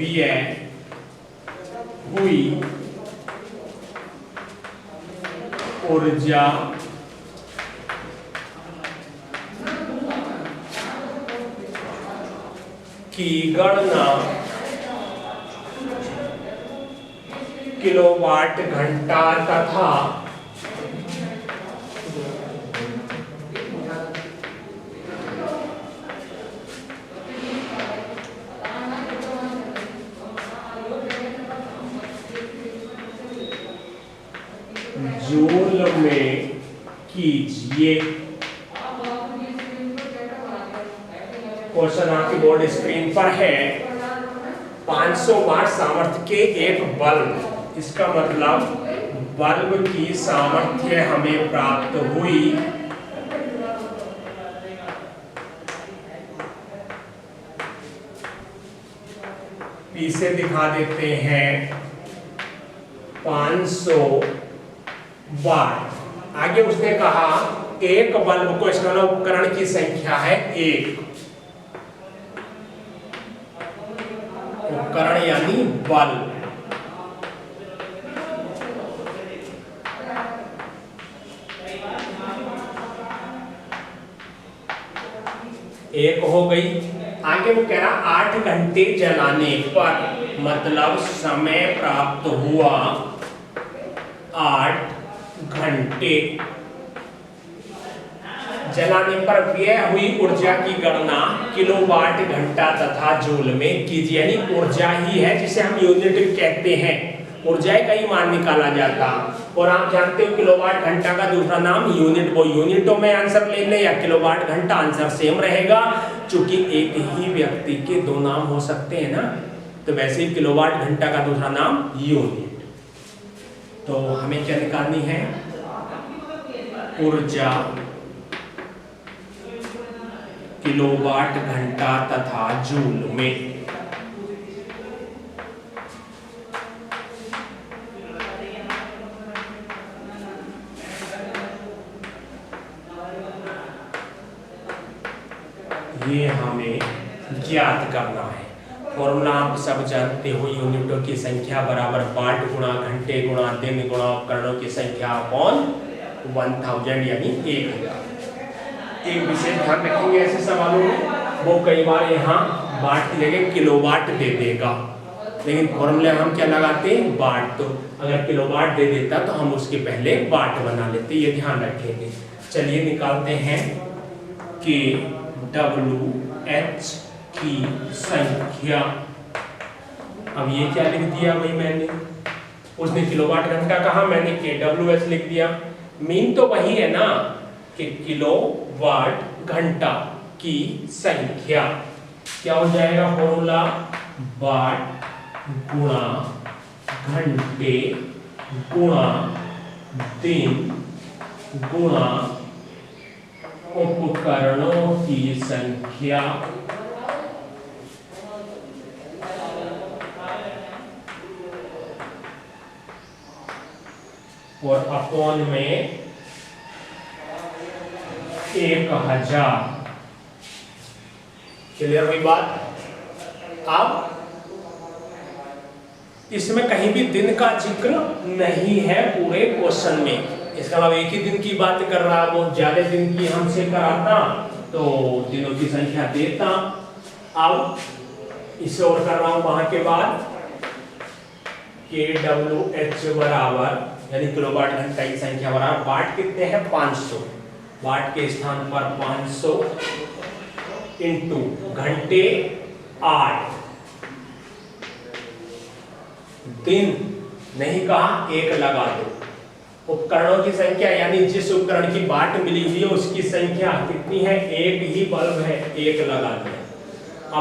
व्यय हुई ऊर्जा की गणना किलोवाट घंटा तथा जूल में कीजिए। क्वेश्चन आपकी बोर्ड स्क्रीन पर है। 500 वाट सामर्थ्य के एक बल्ब, इसका मतलब बल्ब की सामर्थ्य हमें प्राप्त हुई पी से दिखा देते हैं 500 वाट। आगे उसने कहा एक बल्ब को, इसका उपकरण की संख्या है एक, उपकरण यानी बल्ब। एक हो गई। आगे वो कह रहा 8 घंटे जलाने पर, मतलब समय प्राप्त हुआ 8 घंटे जलाने पर व्यय हुई ऊर्जा की गणना किलोवाट घंटा तथा जूल में कीजिए। यानी ऊर्जा ही है जिसे हम यूनिट कहते हैं, ऊर्जा का ही मान निकाला जाता। और आप जानते हो किलोवाट घंटा का दूसरा नाम यूनिट। वो यूनिटों में आंसर ले ले या किलोवाट घंटा, आंसर सेम रहेगा। क्योंकि एक ही व्यक्ति के दो नाम हो सकते हैं ना, तो वैसे ही किलोवाट घंटा का दूसरा नाम यूनिट। तो हमें क्या निकालनी है? ऊर्जा किलोवाट घंटा तथा जूल में। ये हमें ज्ञात करना है। फॉर्मूला आप सब जानते हो, यूनिटों की संख्या बराबर वाट गुणा घंटे गुणा दिन गुणा उपकरणों की संख्या अपॉन 1000 यानी 1000। एक विशेष ध्यान रखेंगे ऐसे सवालों में, वो कई बार यहाँ वाट की जगह किलोवाट दे देगा, लेकिन फॉर्मूले हम क्या लगाते हैं? वाट। तो अगर किलोवाट दे देता तो हम उसके पहले वाट बना लेते, ये ध्यान रखेंगे। चलिए निकालते हैं कि WH की संख्या। अब ये क्या लिख दिया भाई मैंने? उसने किलोवाट घंटा कहा, मैंने kWh लिख दिया। मीन तो वही है ना कि किलोवाट घंटा की संख्या। क्या हो जाएगा फॉर्मूला? वाट गुणा घंटे गुणा दिन गुणा उपकरणों की संख्या और अपॉन में 1000। क्लियर हुई बात? अब इसमें कहीं भी दिन का जिक्र नहीं है पूरे क्वेश्चन में। इसका मतलब एक ही दिन की बात कर रहा है, वो ज्यादा दिन की हमसे कराता तो दिनों की संख्या देता। अब इसे और कर रहा हूं वहां के बाद kWh बराबर यानी किलोवाट घंटा की संख्या बराबर वाट कितने हैं? 500। वाट के स्थान पर 500 इंटू घंटे 8, दिन नहीं कहा, एक लगा दो। उपकरणों की संख्या यानी जिस उपकरण की वाट मिली हुई है उसकी संख्या कितनी है? एक ही बल्ब है, एक लगा दिया।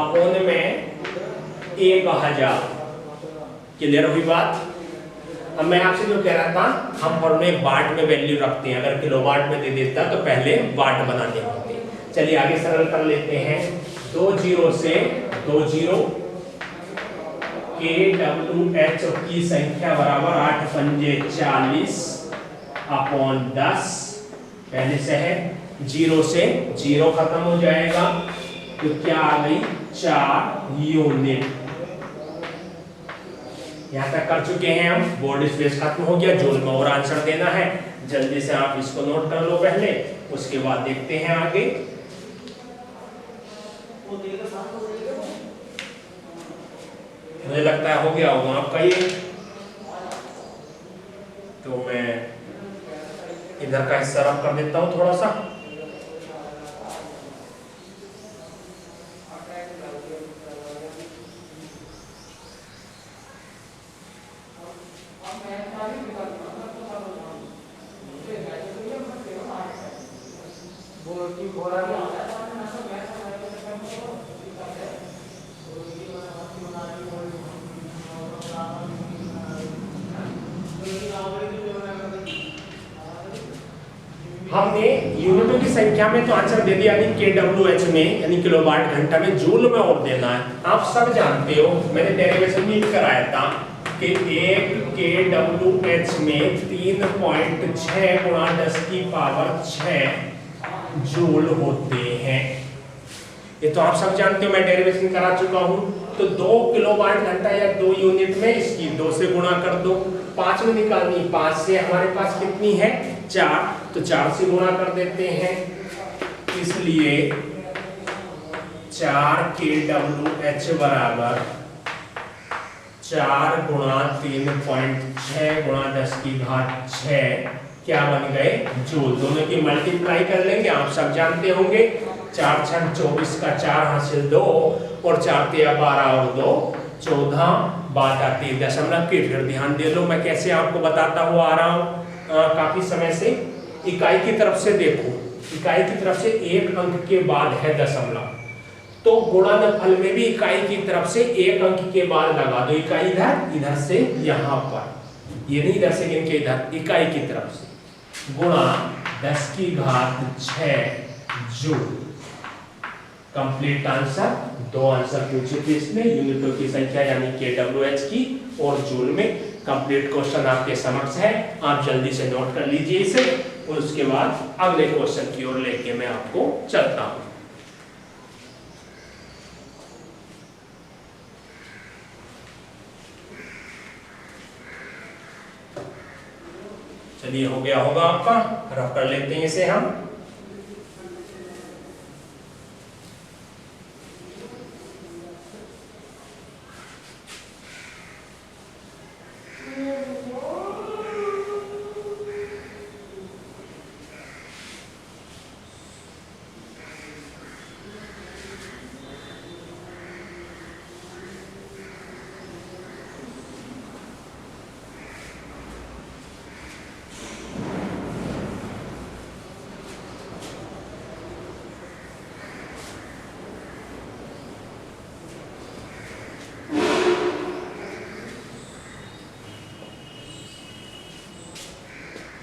अपोन में 1000। क्लियर हुई बात? अब मैं आपसे जो कह रहा था, हम फॉर्मूले वाट में वैल्यू रखते हैं। अगर किलोवाट में दे देता तो पहले वाट बनाने होते। चलिए आगे सरल कर लेते हैं। 2 जीरो से 2 जीरो, kWh की संख्या बराबर 8 पंजे 40 अपॉन 10। पहले से है, 0 से 0 खत्म हो जाएगा तो क्या आ गई? 4 यूनिट। यहाँ तक कर चुके हैं हम, बोर्ड स्पेस खत्म हो गया, जूल में और आंसर देना है। जल्दी से आप इसको नोट कर लो पहले, उसके बाद देखते हैं आगे। मुझे लगता है हो गया होगा आपका ये, तो मैं इधर का हिस्सा रफ कर देता हूँ थोड़ा सा। हमने यूनिटों की संख्या में तो आंसर दे दिया, यानी KWH में, यानी किलोवाट घंटा में, जूल में और देना है। आप सब जानते हो, मैंने डेरिवेशन भी कराया था कि 1 KWH में 3.6 गुणा 10 की पावर 6 जूल होते हैं। ये तो आप सब जानते हो, मैं डेरिवेशन करा चुका हूं। तो 2 किलोवाट घंटा या 2 यूनिट में इसकी 2 से गुणा कर दो। 5 में निकालनी, 5 से हमारे पास कितनी है 4, तो 4 से गुणा कर देते हैं, इसलिए 4 KWH बराबर 4 गुणा 3.6 गुणा 10 की घात 6 क्या बन गए जूल। दोनों की मल्टीप्लाई कर लेंगे, आप सब जानते होंगे। 4 छक 24 का 4 हासिल 2 और 4 तिया 12 और 2 14, बात आती है दशमलव की। फिर ध्यान दे लो, मैं कैसे आपको बताता हुआ आ रहा हूँ काफी समय से। इकाई की तरफ से देखो, इकाई की तरफ से एक अंक के बाद है दशमलव, तो गुणनफल में भी इकाई की तरफ से एक अंक के बाद लगा दो। इकाई इधर, इधर से यहाँ पर, ये नहीं इधर से गिन के इधर, इकाई की तरफ से गुणा 10 की घात 6 जूल। कंप्लीट आंसर, 2 आंसर पूछे थे इसमें, यूनिटों की संख्या यानी KWH की और जूल में। कंप्लीट क्वेश्चन आपके समक्ष है, आप जल्दी से नोट कर लीजिए इसे, और उसके बाद अगले क्वेश्चन की ओर लेके मैं आपको चलता हूं। चलिए, हो गया होगा आपका, रफ कर लेते हैं इसे हम।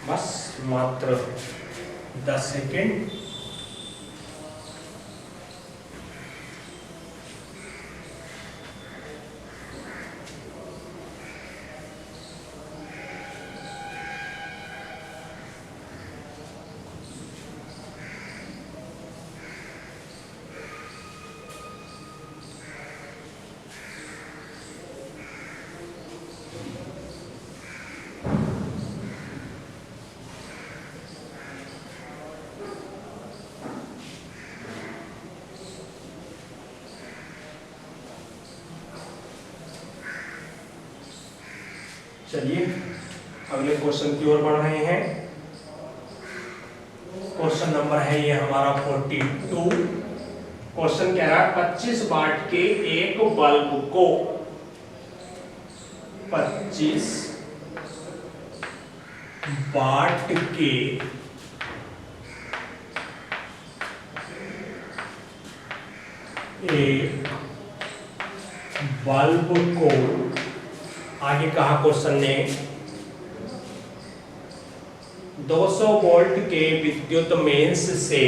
बस मात्र 10 सेकेंड। चलिए अगले क्वेश्चन की ओर बढ़ रहे हैं। क्वेश्चन नंबर है ये हमारा 42। क्वेश्चन कह रहा है 25 वाट के एक बल्ब को 25 वाट के एक बल्ब को, आगे कहा क्वेश्चन ने, 200 वोल्ट के विद्युत मेंस से